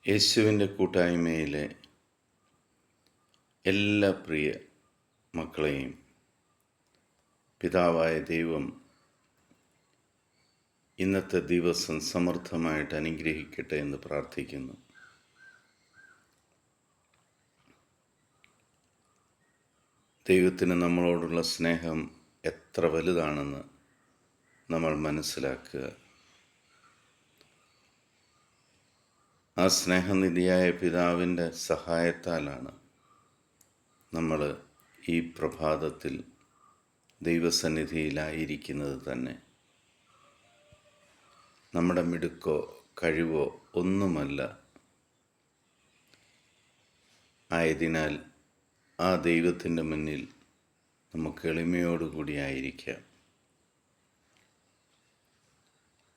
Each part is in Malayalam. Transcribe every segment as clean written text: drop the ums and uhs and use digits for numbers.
യേശുവിൻ്റെ കൂട്ടായ്മയിലെ എല്ലാ പ്രിയ മക്കളെയും പിതാവായ ദൈവം ഇന്നത്തെ ദിവസം സമൃദ്ധമായിട്ട് അനുഗ്രഹിക്കട്ടെ എന്ന് പ്രാർത്ഥിക്കുന്നു. ദൈവത്തിന് നമ്മളോടുള്ള സ്നേഹം എത്ര വലുതാണെന്ന് നമ്മൾ മനസ്സിലാക്കുക. ആ സ്നേഹനിധിയായ പിതാവിൻ്റെ സഹായത്താലാണ് നമ്മൾ ഈ പ്രഭാതത്തിൽ ദൈവസന്നിധിയിലായിരിക്കുന്നത് തന്നെ. നമ്മുടെ മിടുക്കോ കഴിവോ ഒന്നുമല്ല. ആയതിനാൽ ആ ദൈവത്തിൻ്റെ മുന്നിൽ നമുക്ക് എളിമയോടുകൂടി ആയിരിക്കാം.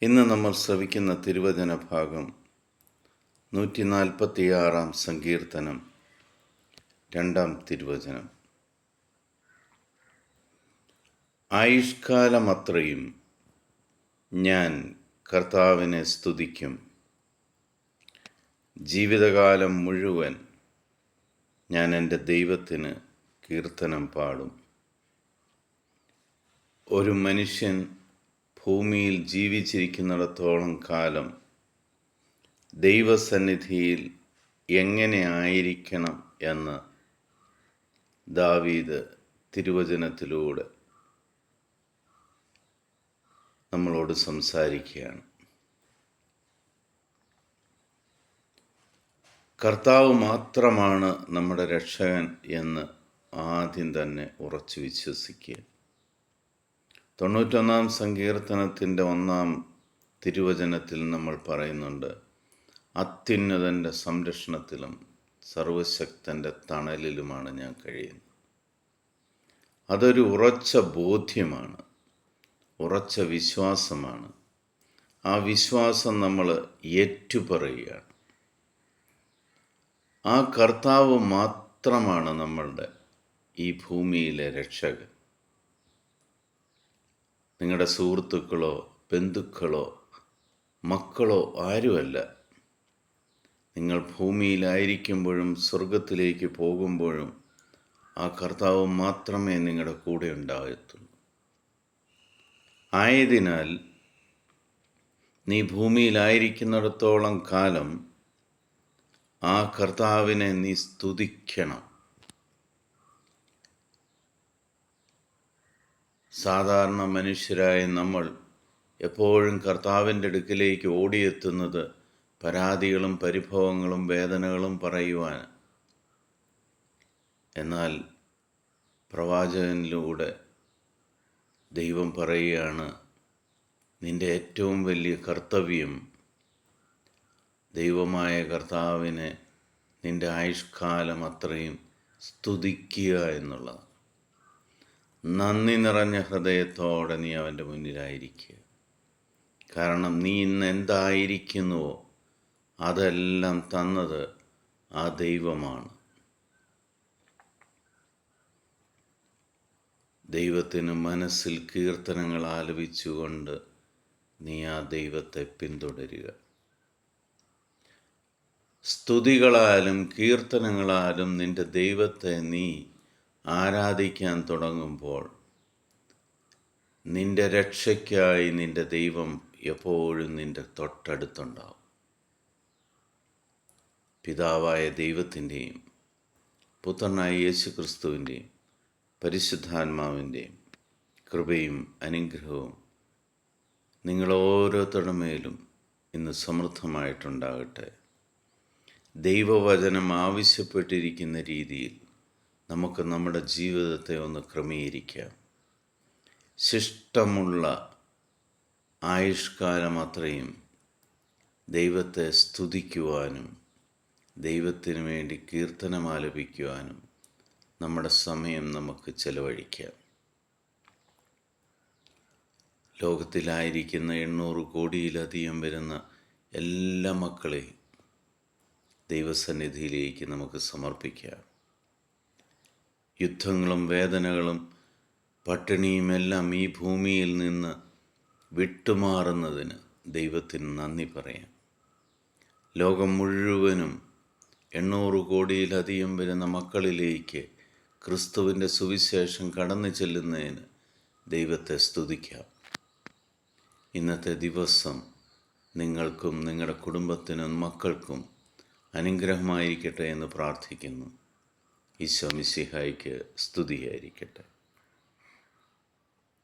ഇന്ന് നമ്മൾ ശ്രവിക്കുന്ന തിരുവചന ഭാഗം 146 സങ്കീർത്തനം 2 തിരുവചനം. ആയുഷ്കാലമത്രയും ഞാൻ കർത്താവിനെ സ്തുതിക്കും, ജീവിതകാലം മുഴുവൻ ഞാൻ എൻ്റെ ദൈവത്തിന് കീർത്തനം പാടും. ഒരു മനുഷ്യൻ ഭൂമിയിൽ ജീവിച്ചിരിക്കുന്നിടത്തോളം കാലം ദൈവസന്നിധിയിൽ എങ്ങനെ ആയിരിക്കണം എന്ന് ദാവീദ് തിരുവചനത്തിലൂടെ നമ്മളോട് സംസാരിക്കുകയാണ്. കർത്താവ് മാത്രമാണ് നമ്മുടെ രക്ഷകൻ എന്ന് ആദ്യം തന്നെ ഉറച്ചു വിശ്വസിക്കുക. 91 സങ്കീർത്തനത്തിൻ്റെ 1 തിരുവചനത്തിൽ നമ്മൾ പറയുന്നുണ്ട്, അത്യുന്നതൻ്റെ സംരക്ഷണത്തിലും സർവശക്തൻ്റെ തണലിലുമാണ് ഞാൻ കഴിയുന്നത്. അതൊരു ഉറച്ച ബോധ്യമാണ്, ഉറച്ച വിശ്വാസമാണ്. ആ വിശ്വാസം നമ്മൾ ഏറ്റുപറയുകയാണ്. ആ കർത്താവ് മാത്രമാണ് നമ്മളുടെ ഈ ഭൂമിയിലെ രക്ഷകൻ. നിങ്ങളുടെ സുഹൃത്തുക്കളോ ബന്ധുക്കളോ മക്കളോ ആരുമല്ല. നിങ്ങൾ ഭൂമിയിലായിരിക്കുമ്പോഴും സ്വർഗത്തിലേക്ക് പോകുമ്പോഴും ആ കർത്താവ് മാത്രമേ നിങ്ങളുടെ കൂടെ ഉണ്ടാകത്തുള്ളൂ. ആയതിനാൽ നീ ഭൂമിയിലായിരിക്കുന്നിടത്തോളം കാലം ആ കർത്താവിനെ നീ സ്തുതിക്കണം. സാധാരണ മനുഷ്യരായ നമ്മൾ എപ്പോഴും കർത്താവിൻ്റെ അടുക്കിലേക്ക് ഓടിയെത്തുന്നത് പരാതികളും പരിഭവങ്ങളും വേദനകളും പറയുവാൻ. എന്നാൽ പ്രവാചകനിലൂടെ ദൈവം പറയുകയാണ്, നിൻ്റെ ഏറ്റവും വലിയ കർത്തവ്യം ദൈവമായ കർത്താവിനെ നിൻ്റെ ആയുഷ്കാലം അത്രയും സ്തുതിക്കുക എന്നുള്ളത്. നന്ദി നിറഞ്ഞ ഹൃദയത്തോടെ നീ അവൻ്റെ മുന്നിലായിരിക്കുക. കാരണം നീ ഇന്ന് എന്തായിരിക്കുന്നുവോ അതെല്ലാം തന്നത് ആ ദൈവമാണ്. ദൈവത്തിന് മനസ്സിൽ കീർത്തനങ്ങൾ ആലപിച്ചുകൊണ്ട് നീ ആ ദൈവത്തെ പിന്തുടരുക. സ്തുതികളാലും കീർത്തനങ്ങളാലും നിൻ്റെ ദൈവത്തെ നീ ആരാധിക്കാൻ തുടങ്ങുമ്പോൾ നിൻ്റെ രക്ഷയ്ക്കായി നിൻ്റെ ദൈവം എപ്പോഴും നിൻ്റെ തൊട്ടടുത്തുണ്ടാവും. പിതാവായ ദൈവത്തിൻ്റെയും പുത്രനായ യേശുക്രിസ്തുവിൻ്റെയും പരിശുദ്ധാത്മാവിൻ്റെയും കൃപയും അനുഗ്രഹവും നിങ്ങളോരോരുത്തരുടെ മേലും ഇന്ന് സമൃദ്ധമായിട്ടുണ്ടാകട്ടെ. ദൈവവചനം ആവശ്യപ്പെട്ടിരിക്കുന്ന രീതിയിൽ നമുക്ക് നമ്മുടെ ജീവിതത്തെ ഒന്ന് ക്രമീകരിക്കാം. ശിഷ്ടമുള്ള ആയുഷ്കാലം അത്രയും ദൈവത്തെ സ്തുതിക്കുവാനും ദൈവത്തിന് വേണ്ടി കീർത്തനമാലപിക്കുവാനും നമ്മുടെ സമയം നമുക്ക് ചെലവഴിക്കാം. ലോകത്തിലായിരിക്കുന്ന 800 കോടിയിലധികം വരുന്ന എല്ലാ മക്കളെയും ദൈവസന്നിധിയിലേക്ക് നമുക്ക് സമർപ്പിക്കാം. യുദ്ധങ്ങളും വേദനകളും പട്ടിണിയുമെല്ലാം ഈ ഭൂമിയിൽ നിന്ന് വിട്ടുമാറുന്നതിന് ദൈവത്തിന് നന്ദി പറയാം. ലോകം മുഴുവനും 800 കോടിയിലധികം വരുന്ന മക്കളിലേക്ക് ക്രിസ്തുവിൻ്റെ സുവിശേഷം കടന്നു ചെല്ലുന്നതിന് ദൈവത്തെ സ്തുതിക്കാം. ഇന്നത്തെ ദിവസം നിങ്ങൾക്കും നിങ്ങളുടെ കുടുംബത്തിനും മക്കൾക്കും അനുഗ്രഹമായിരിക്കട്ടെ എന്ന് പ്രാർത്ഥിക്കുന്നു. ഈശോ മിശിഹായ്ക്ക് സ്തുതിയായിരിക്കട്ടെ.